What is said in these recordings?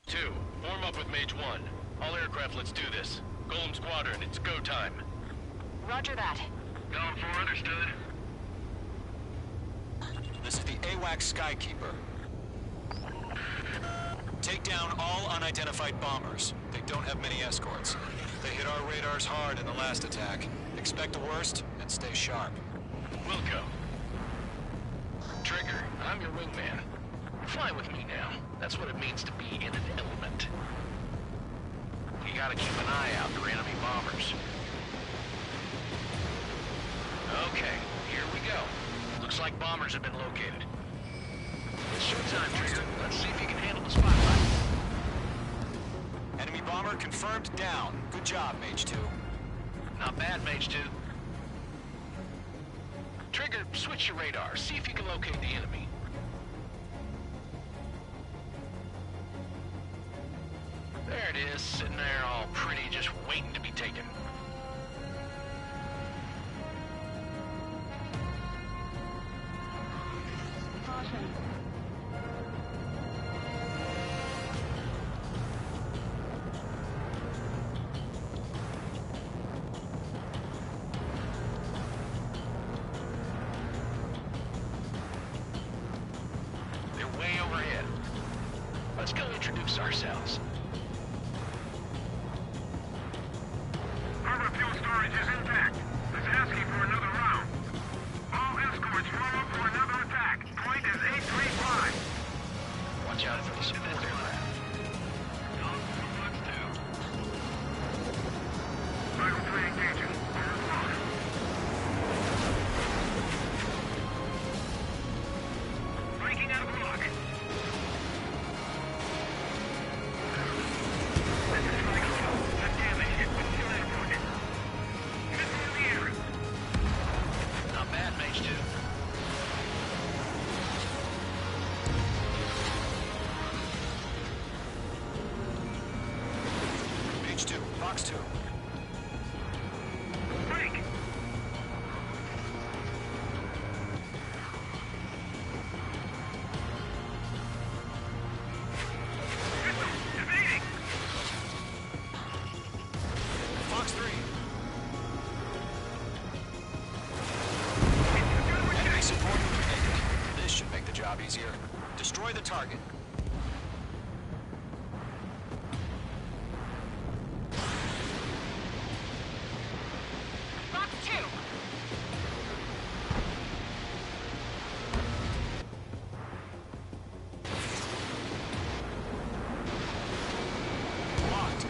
2, form up with Mage 1. All aircraft, let's do this. Golem Squadron, it's go time. Roger that. Golem 4, understood. This is the AWACS Skykeeper. Take down all unidentified bombers. They don't have many escorts. They hit our radars hard in the last attack. Expect the worst and stay sharp. Wilco. Trigger, I'm your wingman. Fly with me now. That's what it means to be in an element. You gotta keep an eye out for enemy bombers. Okay, here we go. Looks like bombers have been located. It's showtime, Trigger. Let's see if you can handle the spotlight. Enemy bomber confirmed down. Good job, Mage 2. Not bad, Mage 2. Trigger, switch your radar. See if you can locate the enemy. There it is, sitting there all pretty, just waiting to be taken. Caution. They're way overhead. Let's go introduce ourselves. Harbor fuel storage is intact. It's asking for another round. All escorts roll up for another attack. Point is 835. Watch out for the support aircraft. Cycle 3 engaging. Overflow. Breaking out of the lock. Not bad, Mage 2. Mage 2, Fox 2. Break! Evading! Fox 3. Enemy support eliminated. This should make the job easier. Destroy the target. Fox 2. Locked.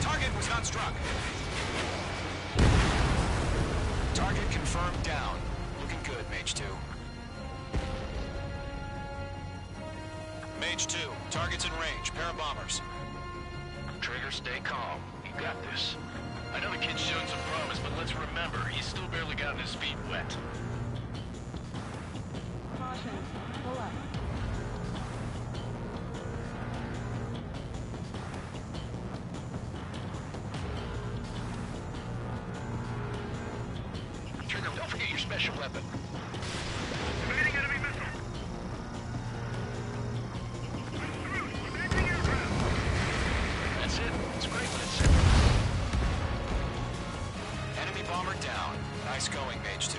Target was not struck. Target confirmed down. Looking good, Mage 2. Mage 2, target's in range. Pair of bombers. Trigger, stay calm. You got this. I know the kid's shown some promise, but let's remember, he's still barely gotten his feet wet. Caution. Pull up. Trigger, don't forget your special weapon. Evading enemy missile. Evading aircraft. That's it. It's great when it's simple. Enemy bomber down. Nice going, Mage 2.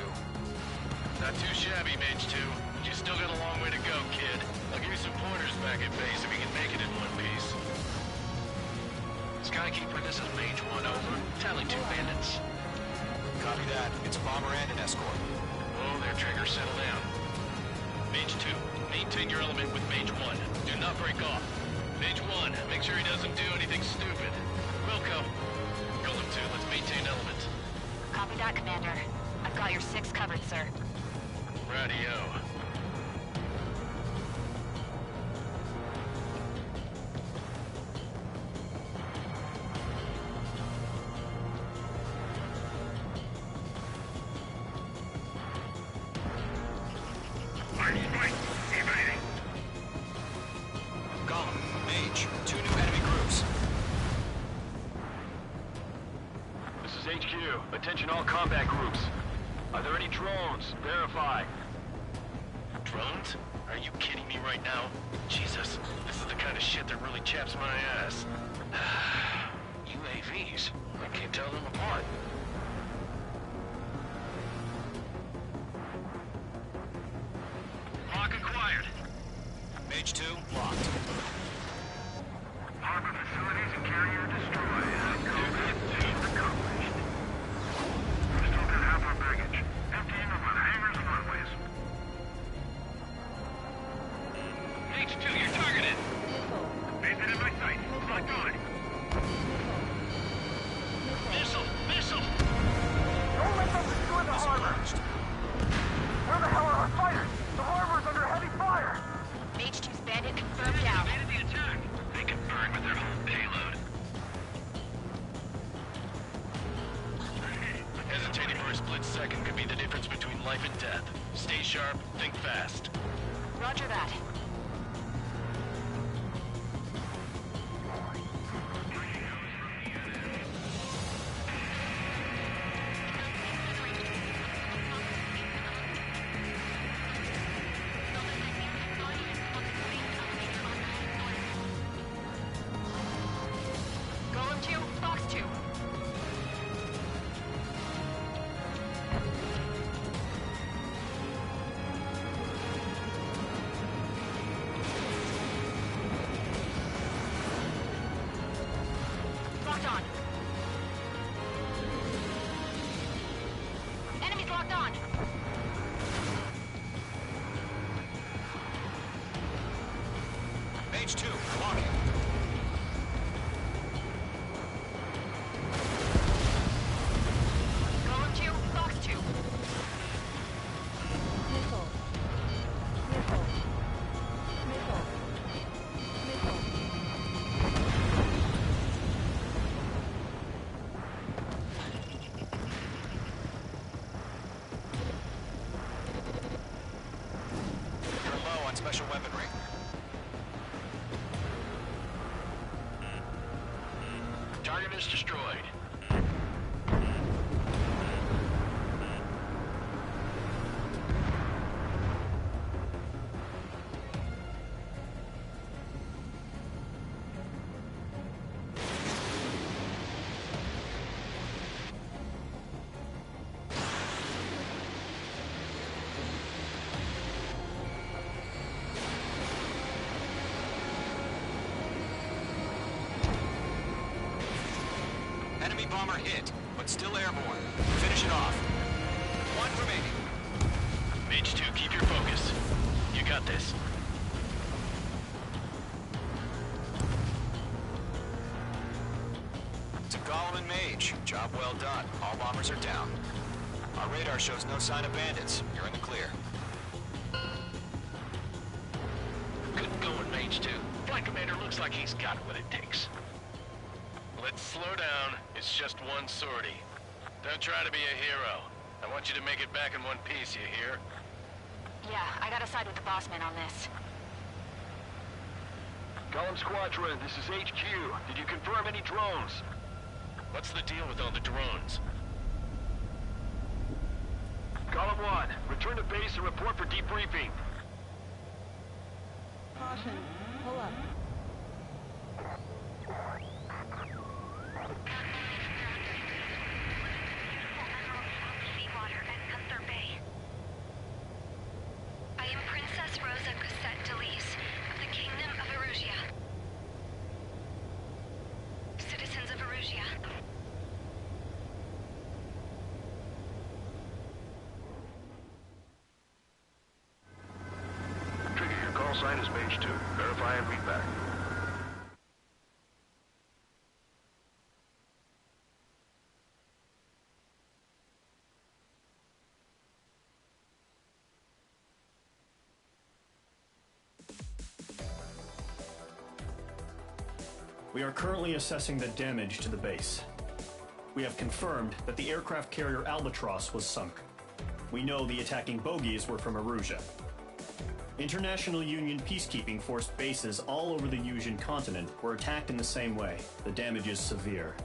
Not too shabby, Mage 2. You still got a long way to go, kid. I'll give you some pointers back at base if you can make it in one piece. Skykeeper, this is Mage 1, over. Tally 2 bandits. Copy that. It's a bomber and an escort. Oh, their Trigger, settle down. Mage 2, maintain your element with Mage 1. Do not break off. Mage 1, make sure he doesn't do anything stupid. Wilco. Golem 2, let's maintain element. Copy that, Commander. I've got your 6 covered, sir. Radio. Line strike. Evading. Golem, Mage, 2 new enemy groups. This is Agent attention all combat groups. Are there any drones? Verify. Drones? Are you kidding me right now? Jesus, this is the kind of shit that really chaps my ass. UAVs? I can't tell them apart. Lock acquired. Mage 2, locked. Harbor facilities and carrier destroyed. Combat mission accomplished. We still got half our baggage. Emptying them on hangars and runways. H2, you're targeted! Basic in my sight. Locked on. Missile! Missile! Don't let them destroy the harbor! Where the hell are our fighters? The harbor's under heavy fire! Mage 2's bandit confirmed down. The attack! They can burn with their whole payload. Hesitating for a split second could be the difference between life and death. Stay sharp, think fast. Roger that. Golem 2, Fox 2. Locked on. Enemies locked on. Mage 2, locking. Golem 2, Fox 2. Missile. Missile. Missile. Missile. You're low on special weaponry. Target is destroyed. Enemy bomber hit, but still airborne. Finish it off. One remaining. Mage 2, keep your focus. You got this. To Golem and Mage, job well done. All bombers are down. Our radar shows no sign of bandits. You're in the clear. Good going, Mage 2. Flight Commander looks like he's got what it takes. Let's slow down. It's just one sortie. Don't try to be a hero. I want you to make it back in one piece, you hear? Yeah, I gotta side with the boss man on this. Golem Squadron, this is HQ. Did you confirm any drones? What's the deal with all the drones? Golem 1, return to base and report for debriefing. Caution. Pull up. Seawater at Gunther Bay. I am Princess Rosa Cosette Delise of the Kingdom of Erusia. Citizens of Erusia. Trigger, your call sign is Mage 2. Verify and read back. We are currently assessing the damage to the base. We have confirmed that the aircraft carrier Albatross was sunk. We know the attacking bogies were from Erusia. International Union peacekeeping force bases all over the Yusian continent were attacked in the same way. The damage is severe.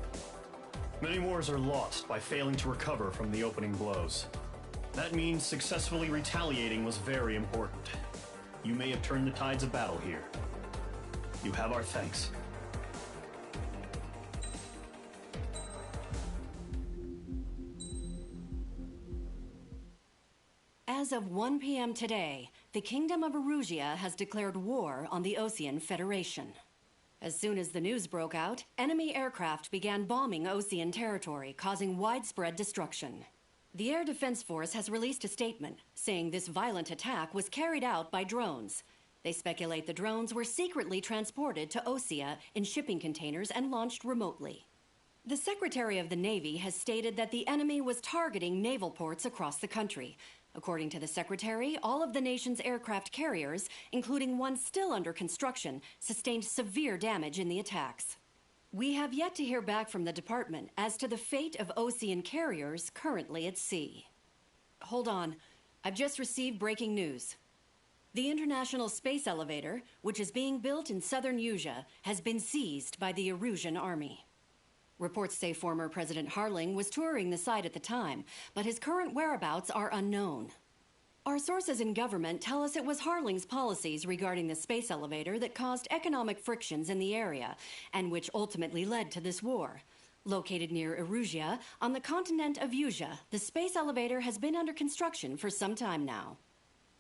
Many wars are lost by failing to recover from the opening blows. That means successfully retaliating was very important. You may have turned the tides of battle here. You have our thanks. As of 1 p.m. today, the Kingdom of Erusia has declared war on the Osean Federation. As soon as the news broke out, enemy aircraft began bombing Osean territory, causing widespread destruction. The Air Defense Force has released a statement saying this violent attack was carried out by drones. They speculate the drones were secretly transported to Osea in shipping containers and launched remotely. The Secretary of the Navy has stated that the enemy was targeting naval ports across the country. According to the Secretary, all of the nation's aircraft carriers, including one still under construction, sustained severe damage in the attacks. We have yet to hear back from the department as to the fate of Osean carriers currently at sea. Hold on. I've just received breaking news. The International Space Elevator, which is being built in southern Usea, has been seized by the Erusian army. Reports say former President Harling was touring the site at the time, but his current whereabouts are unknown. Our sources in government tell us it was Harling's policies regarding the space elevator that caused economic frictions in the area, and which ultimately led to this war. Located near Erusia, on the continent of Usea, the space elevator has been under construction for some time now.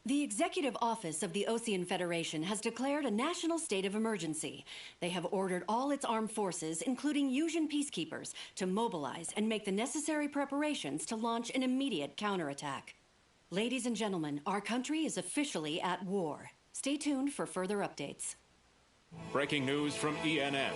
The Executive Office of the Osean Federation has declared a national state of emergency. They have ordered all its armed forces, including Usian peacekeepers, to mobilize and make the necessary preparations to launch an immediate counterattack. Ladies and gentlemen, our country is officially at war. Stay tuned for further updates. Breaking news from ENN.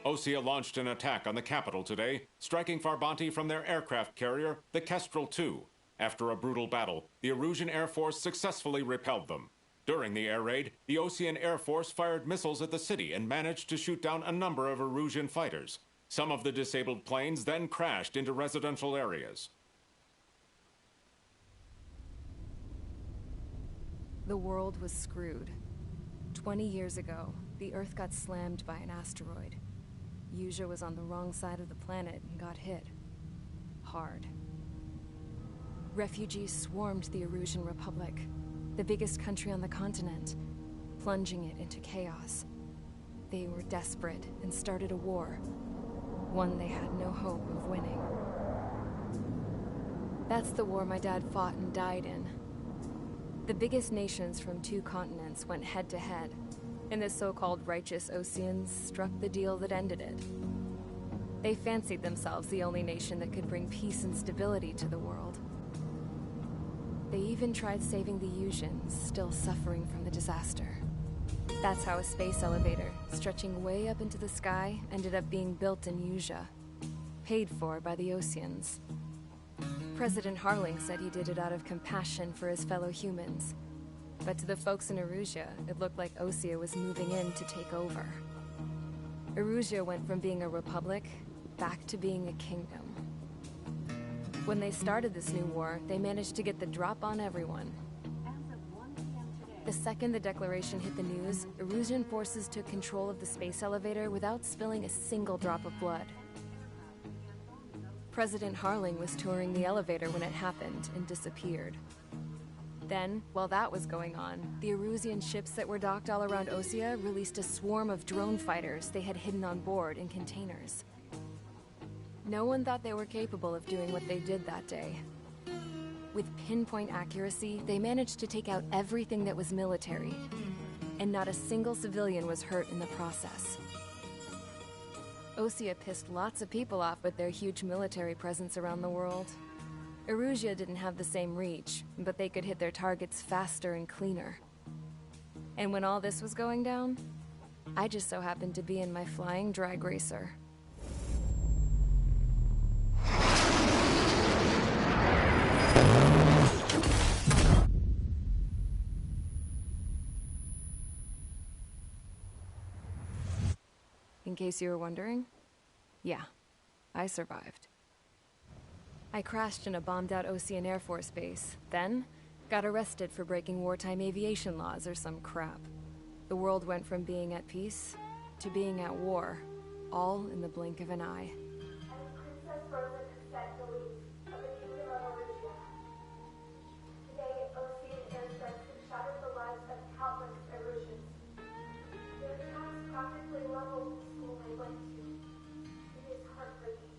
Osea launched an attack on the capital today, striking Farbanti from their aircraft carrier, the Kestrel II. After a brutal battle, the Erusian Air Force successfully repelled them. During the air raid, the Osean Air Force fired missiles at the city and managed to shoot down a number of Erusian fighters. Some of the disabled planes then crashed into residential areas. The world was screwed. 20 years ago, the Earth got slammed by an asteroid. Usea was on the wrong side of the planet and got hit. Hard. Refugees swarmed the Erusian Republic, the biggest country on the continent, plunging it into chaos. They were desperate and started a war, one they had no hope of winning. That's the war my dad fought and died in. The biggest nations from 2 continents went head-to-head, and the so-called righteous Oseans struck the deal that ended it. They fancied themselves the only nation that could bring peace and stability to the world. They even tried saving the Usians, still suffering from the disaster. That's how a space elevator, stretching way up into the sky, ended up being built in Usea, paid for by the Oseans. President Harling said he did it out of compassion for his fellow humans. But to the folks in Erusia, it looked like Osea was moving in to take over. Erusia went from being a republic back to being a kingdom. When they started this new war, they managed to get the drop on everyone. The second the declaration hit the news, Erusian forces took control of the space elevator without spilling a single drop of blood. President Harling was touring the elevator when it happened and disappeared. Then, while that was going on, the Erusian ships that were docked all around Osea released a swarm of drone fighters they had hidden on board in containers. No one thought they were capable of doing what they did that day. With pinpoint accuracy, they managed to take out everything that was military, and not a single civilian was hurt in the process. Osea pissed lots of people off with their huge military presence around the world. Erusia didn't have the same reach, but they could hit their targets faster and cleaner. And when all this was going down, I just so happened to be in my flying drag racer. In case you were wondering, yeah, I survived. I crashed in a bombed-out Osean Air Force base, then got arrested for breaking wartime aviation laws or some crap. The world went from being at peace to being at war, all in the blink of an eye. Rosa Cassette Delise of the Kingdom of Erusia. Today, Osean airstrikes have shattered the lives of countless Erusians. Their attacks practically leveled the school I went to. It is heartbreaking.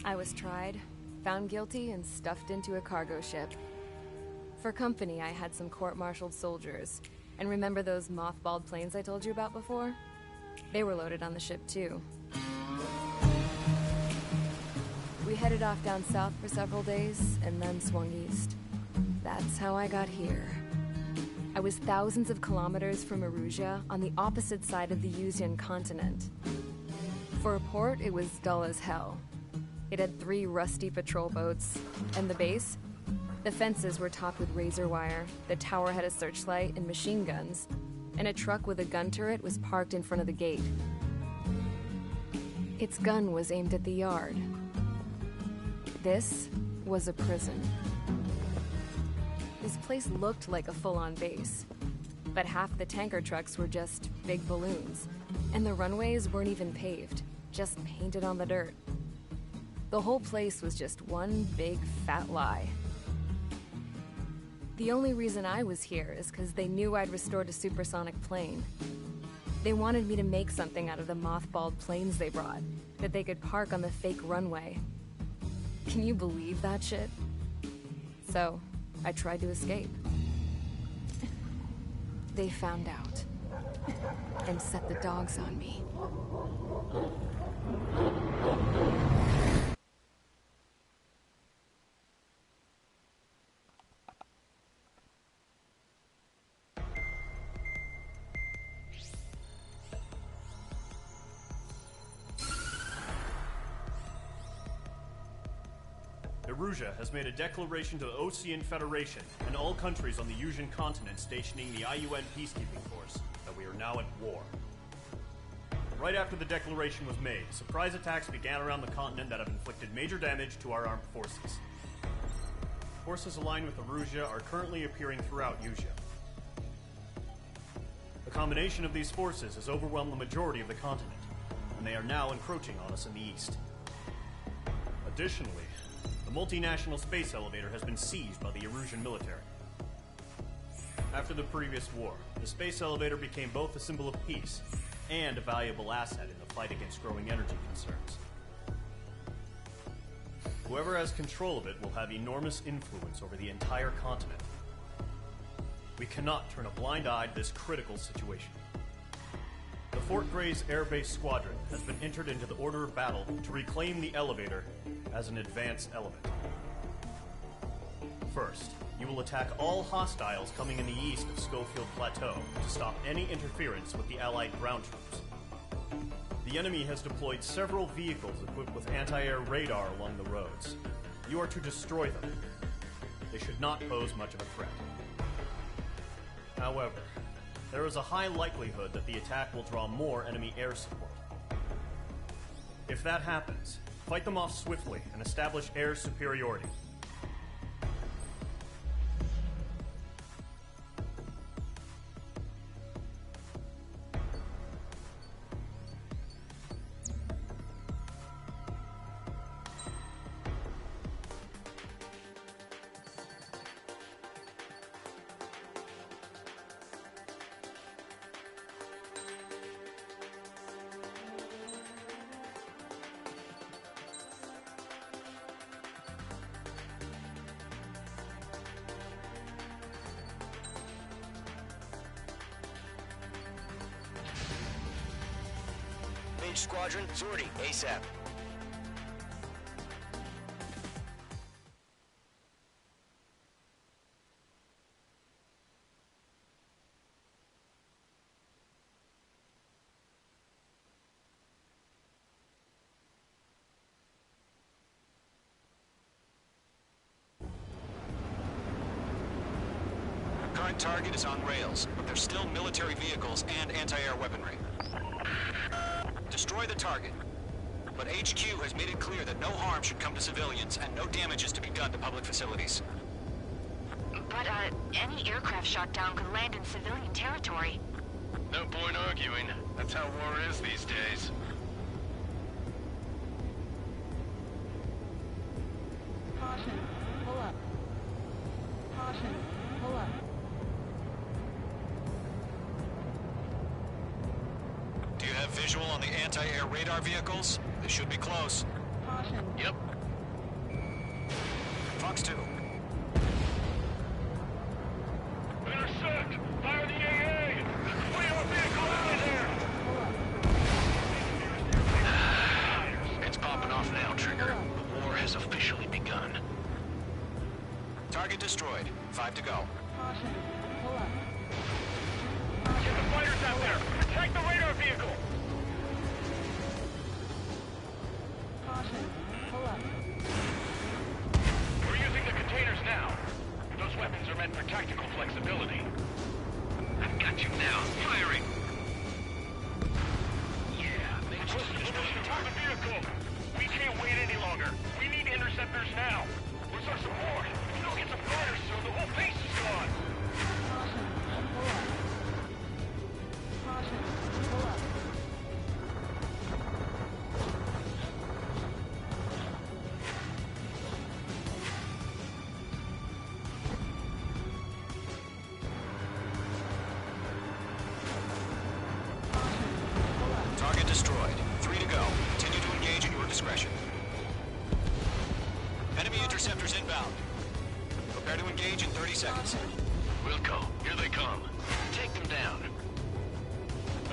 I was tried, found guilty, and stuffed into a cargo ship. For company, I had some court-martialed soldiers. And remember those mothballed planes I told you about before? They were loaded on the ship, too. We headed off down south for several days, and then swung east. That's how I got here. I was thousands of kilometers from Erusia, on the opposite side of the Usian continent. For a port, it was dull as hell. It had 3 rusty patrol boats, and the base? The fences were topped with razor wire, the tower had a searchlight and machine guns, and a truck with a gun turret was parked in front of the gate. Its gun was aimed at the yard. This was a prison. This place looked like a full-on base, but half the tanker trucks were just big balloons, and the runways weren't even paved, just painted on the dirt. The whole place was just one big fat lie. The only reason I was here is because they knew I'd restored a supersonic plane. They wanted me to make something out of the mothballed planes they brought, that they could park on the fake runway. Can you believe that shit? So, I tried to escape. They found out, and set the dogs on me. Erusia has made a declaration to the Osean Federation and all countries on the Usian continent stationing the IUN peacekeeping force that we are now at war. Right after the declaration was made, surprise attacks began around the continent that have inflicted major damage to our armed forces. Forces aligned with Erusia are currently appearing throughout Usia. The combination of these forces has overwhelmed the majority of the continent, and they are now encroaching on us in the east. Additionally, the multinational space elevator has been seized by the Erusian military. After the previous war, the space elevator became both a symbol of peace and a valuable asset in the fight against growing energy concerns. Whoever has control of it will have enormous influence over the entire continent. We cannot turn a blind eye to this critical situation. The Fort Gray's Air Base Squadron has been entered into the order of battle to reclaim the elevator as an advance element. First, you will attack all hostiles coming in the east of Schofield Plateau to stop any interference with the Allied ground troops. The enemy has deployed several vehicles equipped with anti-air radar along the roads. You are to destroy them. They should not pose much of a threat. However, there is a high likelihood that the attack will draw more enemy air support. If that happens, fight them off swiftly and establish air superiority. Mage Squadron, sortie, ASAP. Current target is on rails, but there's still military vehicles and anti-air weaponry. Destroy the target. But HQ has made it clear that no harm should come to civilians and no damage is to be done to public facilities. But, any aircraft shot down could land in civilian territory. No point arguing. That's how war is these days. Caution. Pull up. Caution. Pull up. Do you have visual on the anti-air radar vehicles? They should be close. Caution. Yep. Fox 2. Intersect! Fire the AA! Clear our vehicle out of there! It's popping off now, Trigger. The war has officially begun. Target destroyed. 5 to go. Caution. Pull up. Get the fighters out there! Protect the radar vehicle! Caution. Pull up. We're using the containers now. Those weapons are meant for tactical flexibility. I've got you now. Firing! Yeah, We're pushing toward the vehicle! We can't wait any longer. We need interceptors now. Where's our support? If you don't get some fighters soon, the whole base is gone! Caution. Pull up. Caution. Pull up. Target destroyed. 3 to go. Continue to engage at your discretion. Enemy interceptors inbound. Prepare to engage in 30 seconds. Wilco, here they come. Take them down.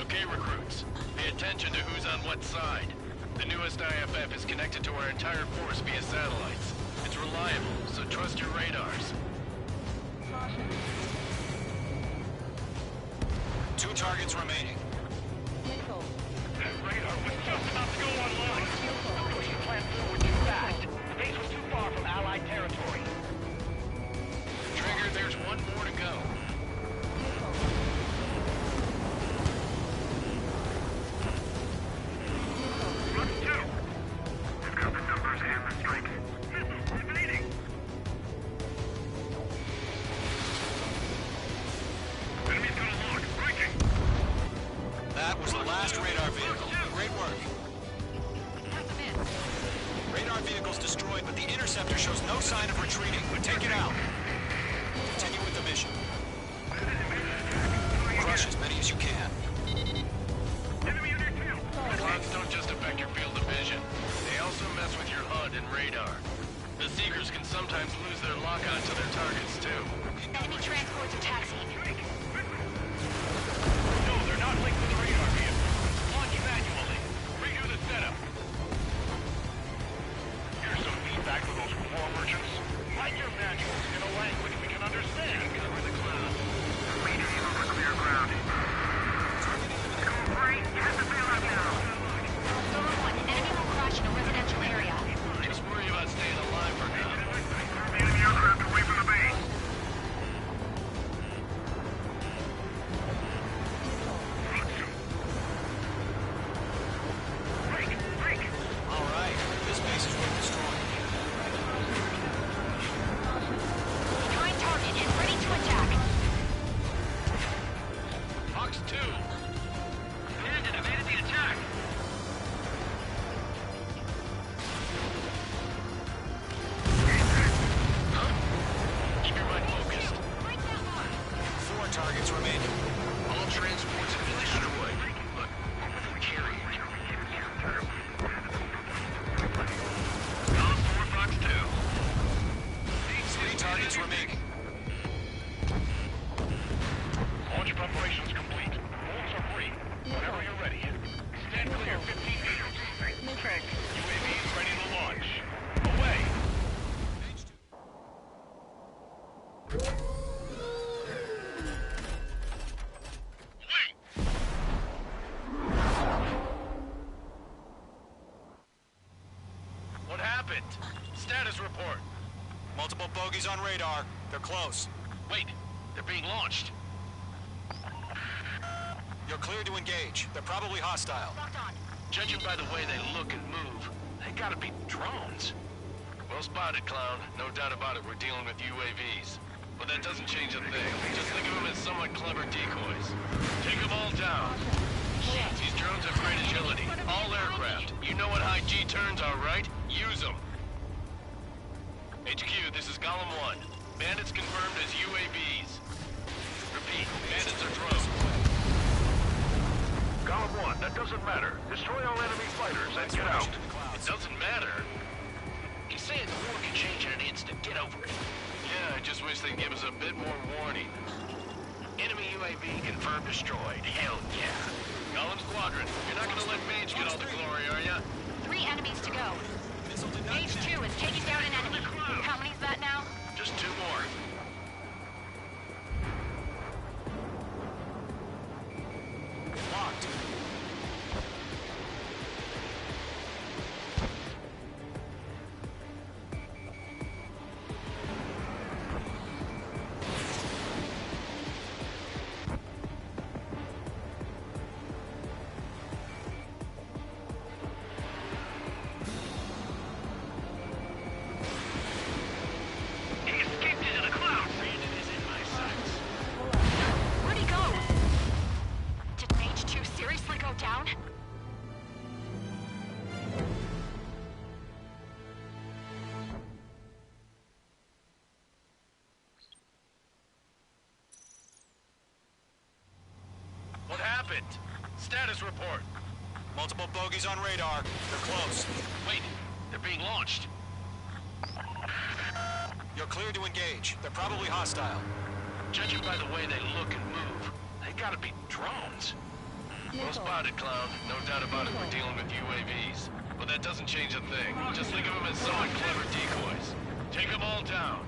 Okay, recruits. Pay attention to who's on what side. The newest IFF is connected to our entire force via satellites. It's reliable, so trust your radars. Caution. 2 targets remaining. Missile. That radar was just about to go online. The push the plan forward too fast. The base was too far from Allied territory. Trigger, there's one more to go. Fox 2! We've got the numbers and the strength. Missiles evading! Enemy's got a lock. Breaking! That was the last radar vehicle. Great work. Radar vehicle's destroyed, but the interceptor shows no sign of retreating. Take it out. Continue with the mission. Crush as many as you can. Enemy in their tail! Clouds don't just affect your field of vision. They also mess with your HUD and radar. The Seekers can sometimes lose their lock-on to their targets, too. Enemy transports are taxiing. No, they're not linked to the radar vehicle. Launch manually. Redo the setup. Here's some feedback for those war merchants. Write your manuals in a language we can understand. Cover the cloud. Leading over clear ground. Great. Hit the bailout now. Silver 1, enemy will crash in a residential area. Just worry about staying alive for now. The enemy aircraft away from the base. Break! All right. This base is worth destroying. Prime target is ready to attack. Fox 2! Bandit evaded the attack. Huh? Keep your mind focused. 4 targets remaining. All transports have been destroyed. Look, carrier. Column 4, Fox 2. 3 targets remaining. Launch preparations complete. Bolts are free. Whenever you're ready. Stand clear 15 meters. UAVs ready to launch. Away! What happened? Status report. Multiple bogies on radar. They're close. Wait, they're being launched. You're cleared to engage. They're probably hostile. Locked on. Judging by the way they look and move, they gotta be drones. Well spotted, Clown. No doubt about it, we're dealing with UAVs. but that doesn't change a thing. Just think of them as somewhat clever decoys. Take them all down. These drones have great agility. All aircraft. You know what high G turns are, right? Use them. HQ, this is Golem 1. Bandits confirmed as UAVs. Repeat, bandits are drones. Golem 1, that doesn't matter. Destroy all enemy fighters and get out. It doesn't matter. He's saying the war can change in an instant. Get over it. Yeah, I just wish they'd give us a bit more warning. Enemy UAV confirmed destroyed. Hell yeah. Golem Squadron, you're not gonna let Mage get all the glory, are ya? 3 enemies to go. Mage 2 is taking down an enemy. How many's that now? Just 2 more. Locked. He escaped into the clouds. Brandon is in my sights. Where'd he go? Did Mage 2 seriously go down? What happened? Status report. Multiple bogies on radar. They're close. Wait, they're being launched. You're cleared to engage. They're probably hostile. Judging by the way they look and move, they gotta be drones. Well spotted, Clown. No doubt about it, we're dealing with UAVs. But that doesn't change a thing. Just think of them as somewhat clever decoys. Take them all down.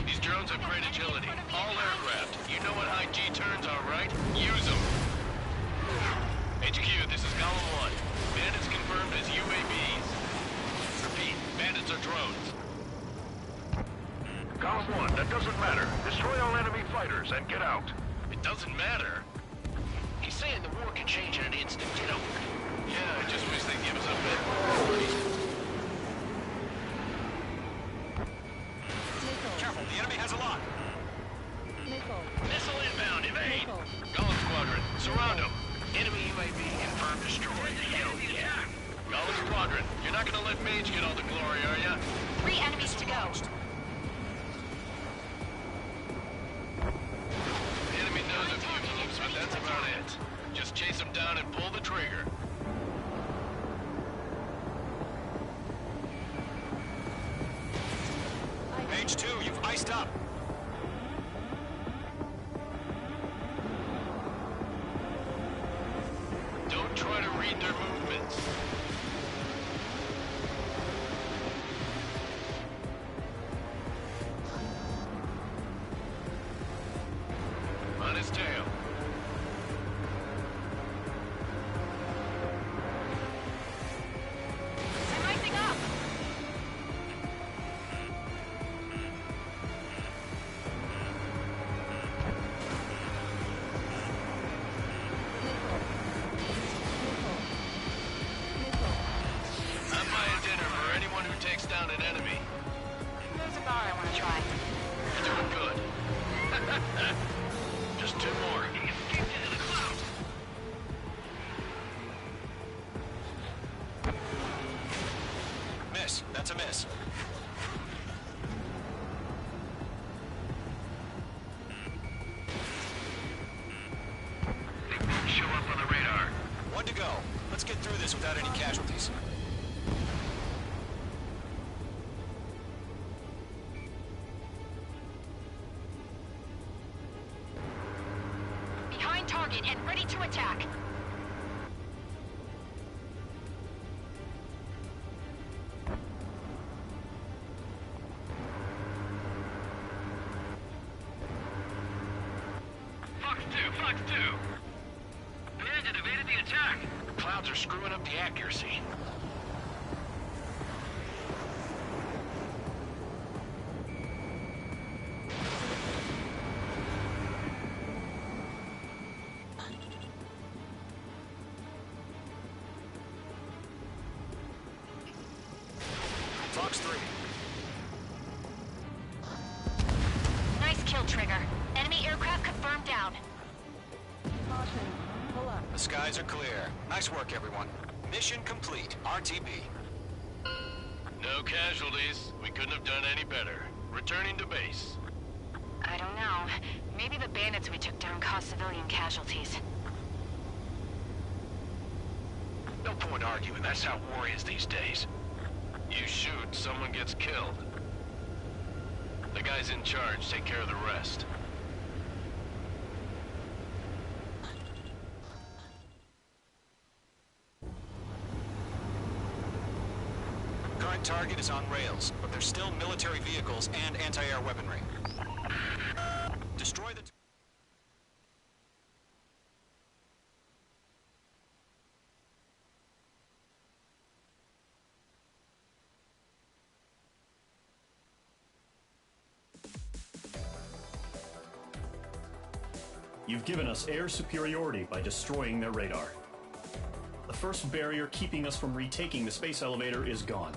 These drones have great agility. All aircraft. You know what high G turns are, right? Use them. HQ, this is Golem 1. Bandits confirmed as UAVs. Repeat, bandits are drones. Golem 1, that doesn't matter. Destroy all enemy fighters and get out. It doesn't matter. He's saying the war can change in an instant. Get over it. Yeah, I just wish they'd give us a bit more warning. Careful, the enemy has a lot. Missile inbound, evade. Golem Squadron, surround them. Enemy UAV confirmed destroyed. Hell yeah. Golem Squadron, you're not gonna let Mage get all the glory, are ya? 3 enemies to go. The enemy knows a few moves, but that's about it. Just chase them down and pull the trigger. Mage 2, you've iced up. Don't try to read their movements. On his tail. I'm rising up. I'm buying dinner for anyone who takes down an enemy. There's a bar I want to try. You're doing good. Just 2 more. He escaped into the clouds. Miss. That's a miss. They won't show up on the radar. 1 to go. Let's get through this without any casualties. Behind target and ready to attack. Fox 2. Bandit evaded the attack. Clouds are screwing up the accuracy. Fox 3. kill trigger. Enemy aircraft confirmed down. Caution. Pull up. The skies are clear. Nice work, everyone. Mission complete. RTB. No casualties. We couldn't have done any better. Returning to base. I don't know. Maybe the bandits we took down caused civilian casualties. No point arguing. That's how war is these days. You shoot, someone gets killed. The guys in charge take care of the rest. Current target is on rails, but there's still military vehicles and anti-air weaponry. Destroy the... You've given us air superiority by destroying their radar. The first barrier keeping us from retaking the space elevator is gone.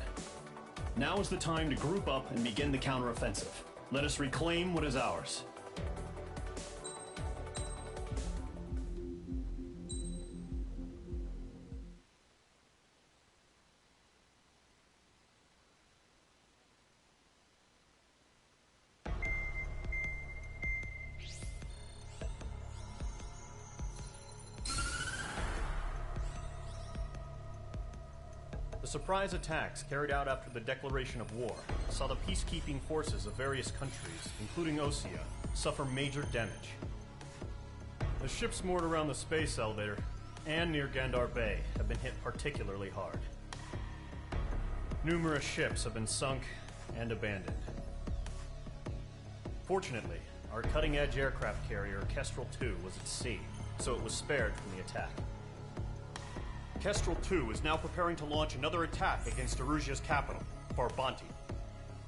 Now is the time to group up and begin the counteroffensive. Let us reclaim what is ours. The surprise attacks carried out after the declaration of war saw the peacekeeping forces of various countries, including Osea, suffer major damage. The ships moored around the space elevator and near Gandar Bay have been hit particularly hard. Numerous ships have been sunk and abandoned. Fortunately, our cutting-edge aircraft carrier Kestrel II was at sea, so it was spared from the attack. Kestrel II is now preparing to launch another attack against Erusia's capital, Farbanti.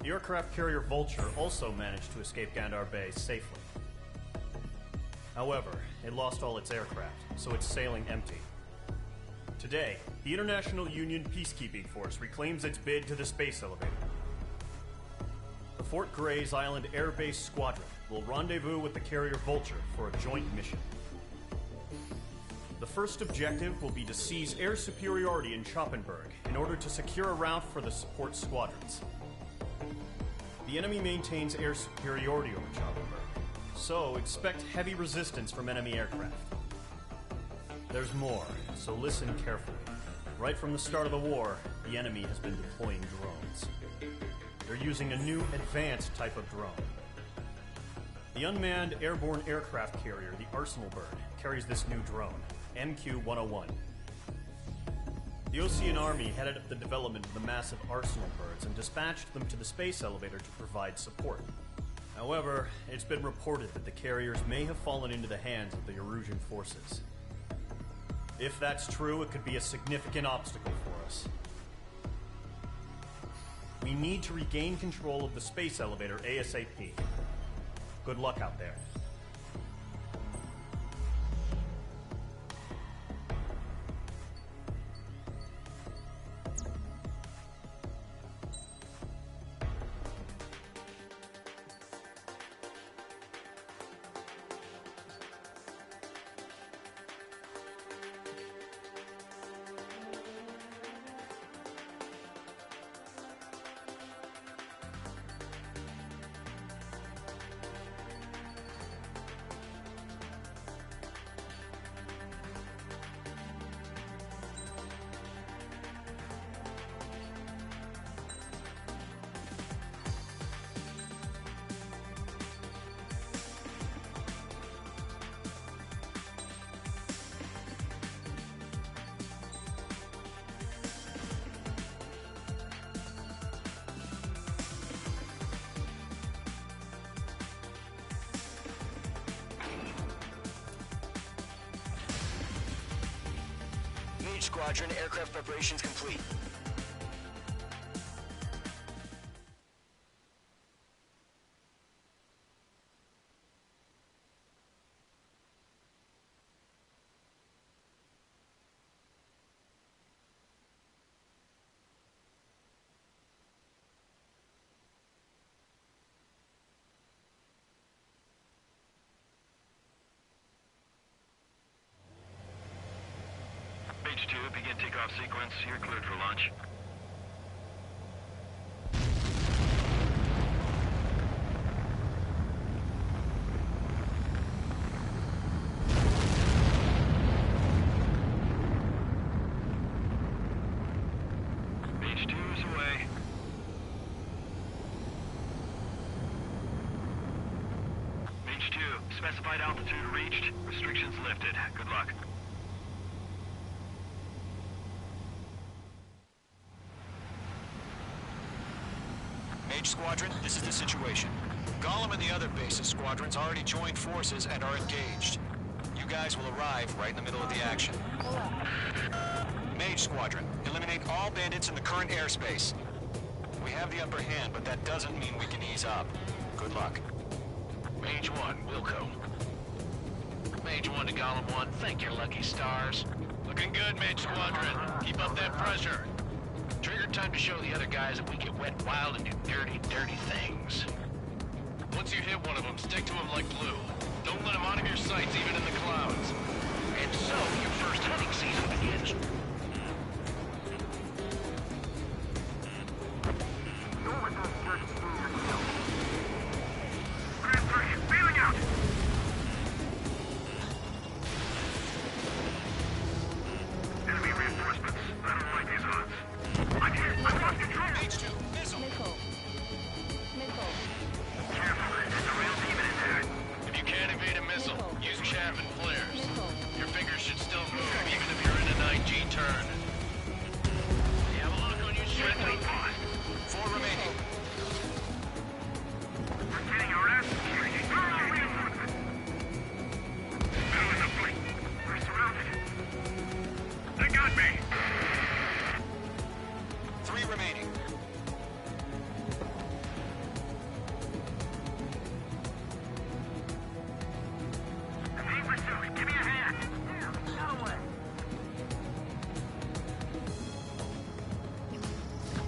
The aircraft carrier Vulture also managed to escape Gandar Bay safely. However, it lost all its aircraft, so it's sailing empty. Today, the International Union Peacekeeping Force reclaims its bid to the space elevator. The Fort Grays Island Air Base Squadron will rendezvous with the carrier Vulture for a joint mission. The first objective will be to seize air superiority in Schoppenberg in order to secure a route for the support squadrons. The enemy maintains air superiority over Schoppenberg, so expect heavy resistance from enemy aircraft. There's more, so listen carefully. Right from the start of the war, the enemy has been deploying drones. They're using a new advanced type of drone. The unmanned airborne aircraft carrier, the Arsenal Bird, carries this new drone, MQ-101. The Osean Army headed up the development of the massive Arsenal Birds and dispatched them to the space elevator to provide support. However, it's been reported that the carriers may have fallen into the hands of the Erusian forces. If that's true, it could be a significant obstacle for us. We need to regain control of the space elevator ASAP. Good luck out there. Squadron, aircraft preparations complete. begin takeoff sequence. You're cleared for launch. Mage 2 is away. Mage 2, specified altitude reached. Restrictions lifted. Good luck. Mage Squadron, this is the situation. Gollum and the other bases squadrons already joined forces and are engaged. You guys will arrive right in the middle of the action. Mage Squadron, eliminate all bandits in the current airspace. We have the upper hand, but that doesn't mean we can ease up. Good luck. Mage 1, Wilco. Mage 1 to Gollum 1, thank your lucky stars. Looking good, Mage Squadron. Keep up that pressure. Trigger time to show the other guys that we get wet wild and do dirty, dirty things. Once you hit one of them, stick to him like glue. Don't let him out of your sights, even in the clouds. And so, your first hunting season begins. Feeling out! Enemy reinforcements. I don't like these odds. I'm here! I've lost control! Mage 2, missile! Missile. Careful, there's a real demon in there. If you can't evade a missile, use Chapman flares. Your fingers should still move, even if you're in an IG turn. You have a look on your Friendly screen. paused. 4 remaining. We're getting harassed. Thorough reinforcements. Middle in the fight. We're surrounded. They got me. 3 remaining. Hey, pursuit, give me a hand. No way.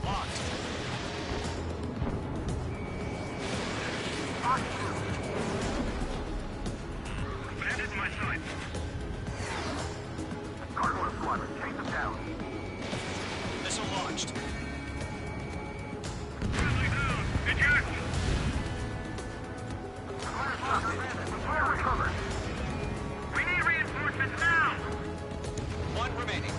Locked. Bandit in my sights. Gargoyle squadron, chase them down. Missile launched. Friendly down. Eject. Fire recovered. We need reinforcements now. 1 remaining.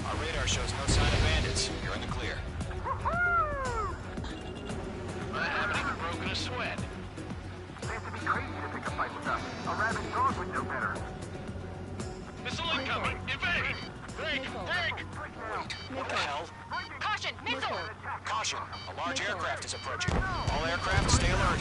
Our radar shows no sign of bandits. You're in the clear. I haven't even broken a sweat. They have to be crazy to pick a fight with us. A rabid dog would know better. Missile incoming! Evade! Break! Break! What the hell? Caution! Missile! Caution! A large aircraft is approaching. All aircraft, stay alert.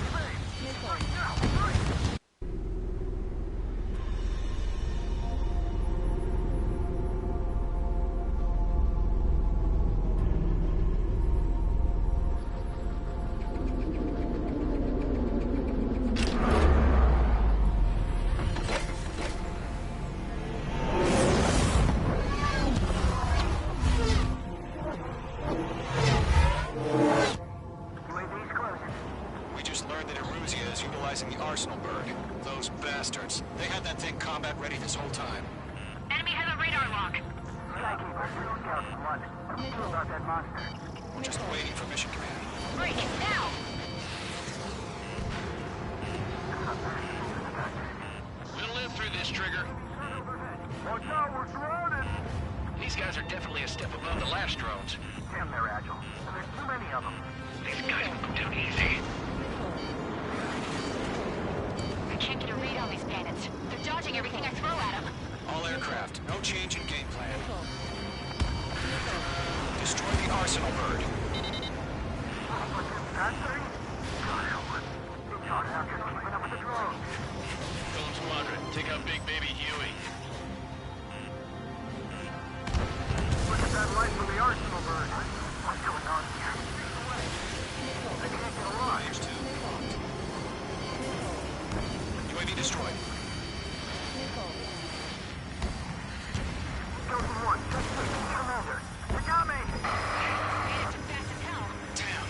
We just learned that Eruzia is utilizing the Arsenal bird. Those bastards. They had that thing combat ready this whole time. Enemy has a radar lock. Skykeeper, scouts from London. Who about that monster? We're just waiting for mission command. Break! Now! We'll live through this, Trigger. Watch out, we're surrounded! These guys are definitely a step above the last drones. Damn, they're agile. And there's too many of them. These guys will go down easy. I can't get a read on these bandits. They're dodging everything I throw at them. All aircraft, no change in game plan. Destroy the Arsenal bird. That thing? God help us. It's hard out just keeping up with the drones. Golem Squadron, take out Big Baby Huey. Look at that light from the Arsenal bird. What's going on UAV destroyed. Nickel. Skeleton 1, check Commander. You got me! Made it too fast as hell. Damn.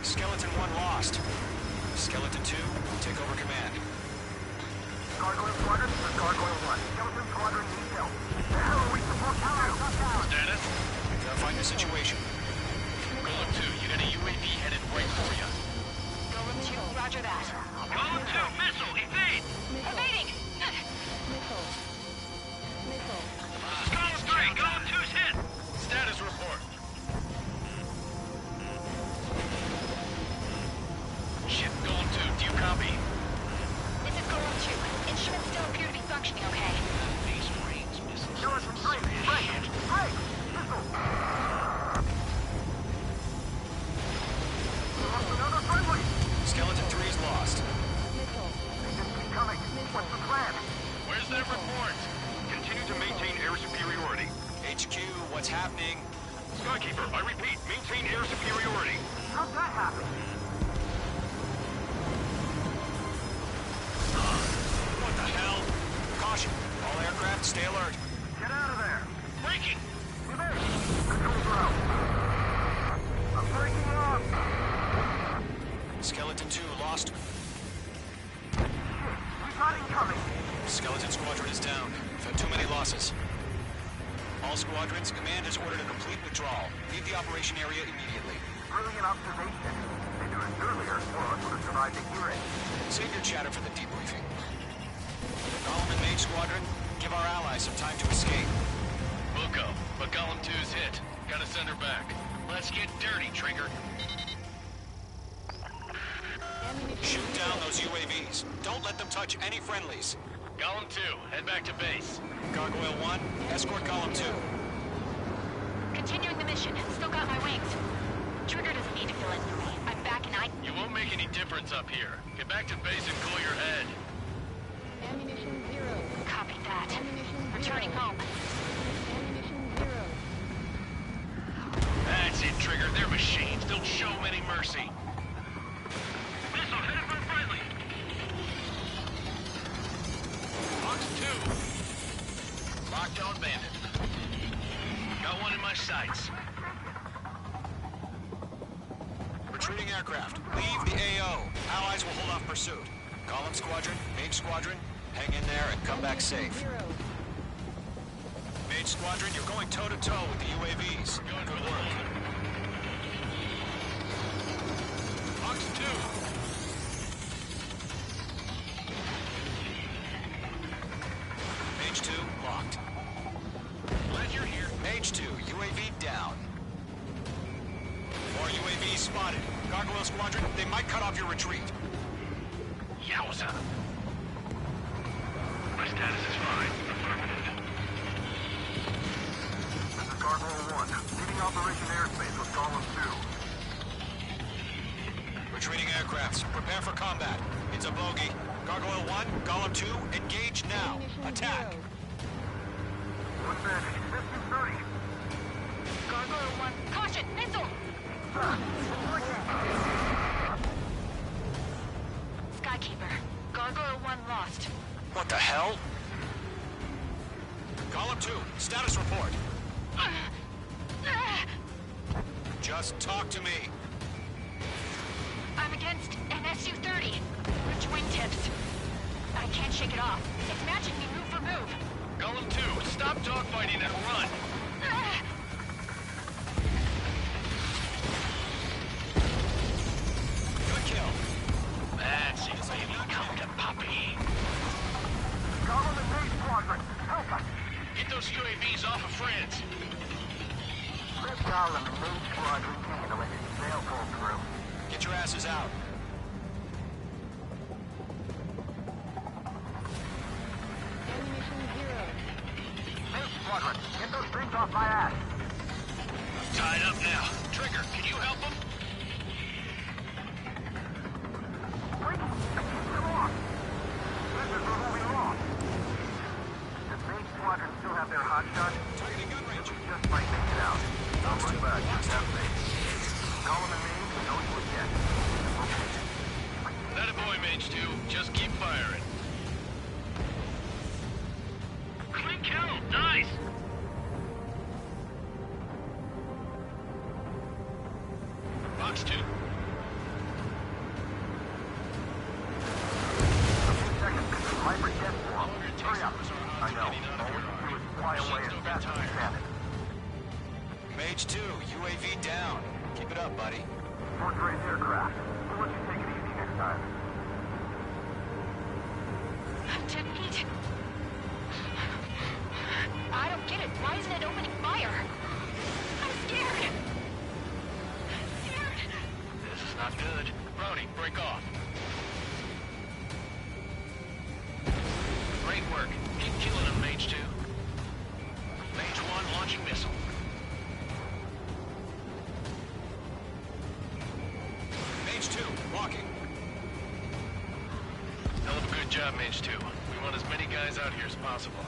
Skeleton 1 lost. Skeleton 2, take over command. Gargoyle Squadron, this is Gargoyle 1. Skeleton Squadron needs help. The hell are we supposed to do? Status? Verifying the situation. Golem 2, you got a UAV headed right for you. Golem 2, roger that. Golem 2, missile, evade! Evading! Nickel. Nickel. Golem 3, Golem 2's hit! Status report. Shit, Golem 2, do you copy? This is Golem 2. Instruments still appear to be functioning okay. These rings, missiles. Skeleton 3, break! Break! Missile! Lost another friendly! Skeleton 3's lost. Nickel. They just keep coming. What's the plan? Where's that report? Continue to maintain air superiority. HQ, what's happening? Skykeeper, I repeat, maintain air superiority. How'd that happen? What the hell? Caution. All aircraft, stay alert. Get out of there. Breaking! Evade! Controls are out. I'm breaking up. Skeleton 2 lost. Shit, we got incoming. Skeleton Squadron is down. We've had too many losses. All squadrons, command has ordered a complete withdrawal. Leave the operation area immediately. Brilliant observation. They knew this earlier, or else would have survived the hearing. Save your chatter for the debriefing. Golem and Mage Squadron, give our allies some time to escape. Wilco, but Golem 2's hit. Gotta send her back. Let's get dirty, Trigger. Shoot down those UAVs. Don't let them touch any friendlies. Golem 2, head back to base. Gargoyle 1, escort Golem 2. Continuing the mission. Still got my wings. Trigger doesn't need to fill in for me. I'm back and You won't make any difference up here. Get back to base and cool your head. Ammunition 0. Copy that. Ammunition 0. Returning home. Ammunition 0. That's it, Trigger. They're machines. Don't show them any mercy. Missile headed for friendly. Box 2. Lockdown bandit. Got one in my sights. Retreating aircraft. Leave the AO. Allies will hold off pursuit. Golem Squadron, Mage Squadron, hang in there and come back safe. 0. Mage Squadron, you're going toe-to-toe with the UAVs. Good work. Box 2. Mage 2, locked. Glad you're here. Mage 2, UAV down. More UAVs spotted. Gargoyle Squadron, they might cut off your retreat. Yowza. My status is fine. Affirmative. This is Gargoyle 1. Leading Operation Airspace with Golem 2. Retreating aircrafts, prepare for combat. It's a bogey. Gargoyle 1, Golem 2, engage now. Attack. One bandit. Distance 30. Gargoyle 1. Caution! Missile! Skykeeper. Gargoyle 1 lost. What the hell? Golem 2, status report. Just talk to me. I'm against an Su-30. Which wingtips? I can't shake it off. It's matching me move for move. Golem 2, stop dogfighting and run. Good kill. That's it, baby. Come to Poppy. Golem and Mage Squadron. Help us. Get those UAVs off of France. Let Golem and Mage Squadron handle it. They'll pull through. Get your asses out. Ammunition 0. Mage Squadron, get those things off my ass. Tied up now. Trigger, can you help them? Wait, come on. This is where we lost. Does Mage Squadron still have their hot shot? Targeting gun range. Just might make it out. I'll run back. Just have faith. Golem and Mage, don't you yet. Okay. That a boy, Mage 2. Just keep firing. Clean kill! Nice! Box 2. Mage 2, UAV down. Keep it up, buddy. Fourth-grade aircraft. We'll let you take it easy next time. Dead meat. I don't get it. Why isn't it opening fire? I'm scared. Scared. This is not good. Brody, break off. Great work. Keep killing them, Mage 2. Mage 1 launching missile. Mage 2, walking. Hell of a good job, Mage 2. We want as many guys out here as possible.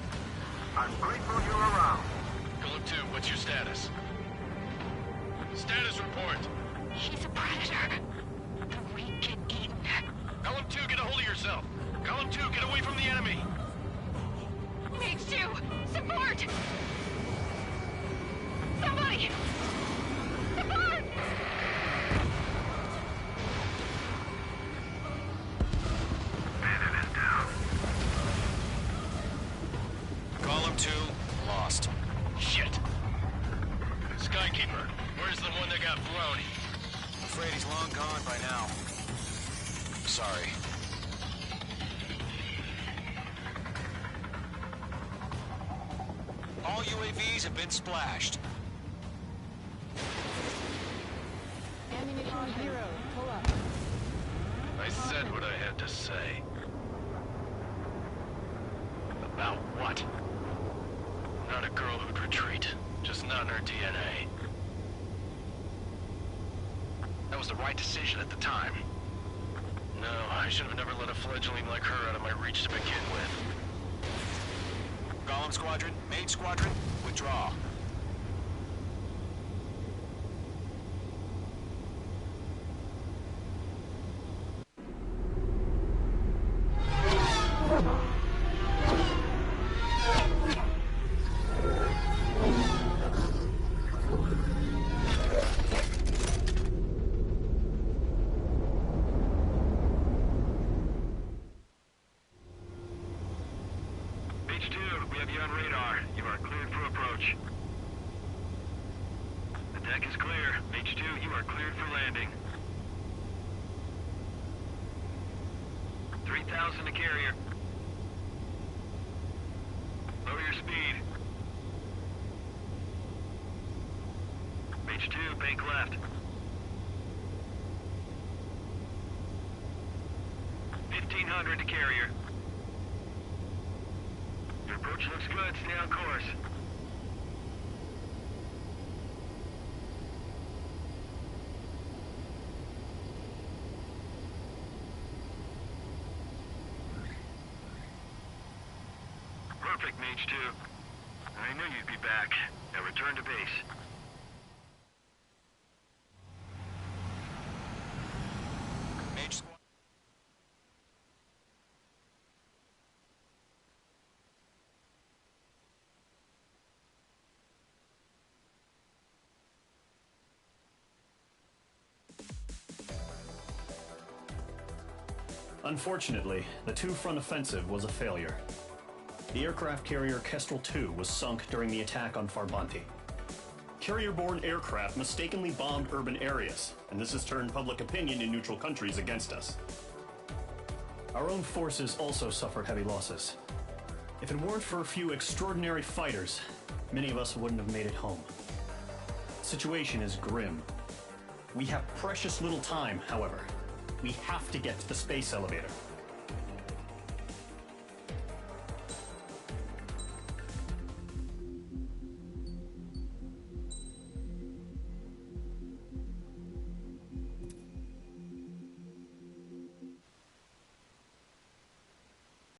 I'm grateful you're around. Golem 2, what's your status? Status report. He's a predator. The weak get eaten. Column 2, get a hold of yourself. Column 2, get away from the enemy. Mage 2, support! Somebody! Support! Bandit is down. Column 2, lost. Shit. Skykeeper, where's the one that got Brody? I'm afraid he's long gone by now. Sorry. All UAVs have been splashed. Ammunition 0. Pull up. I said what I had to say. About what? Not a girl who'd retreat. Just not in her DNA. That was the right decision at the time. No, I should have never let a fledgling like her out of my reach to begin with. Golem Squadron, Mage Squadron, withdraw. Mage 2, we have you on radar. You are cleared for approach. The deck is clear. Mage 2, you are cleared for landing. 3,000 to carrier. Lower your speed. Mage 2, bank left. 1,500 to carrier. Your approach looks good. Stay on course. Perfect, Mage 2. I knew you'd be back. Now return to base. Mage Squadron. Unfortunately, the two-front offensive was a failure. The aircraft carrier Kestrel II was sunk during the attack on Farbanti. Carrier-borne aircraft mistakenly bombed urban areas, and this has turned public opinion in neutral countries against us. Our own forces also suffered heavy losses. If it weren't for a few extraordinary fighters, many of us wouldn't have made it home. The situation is grim. We have precious little time, however. We have to get to the space elevator.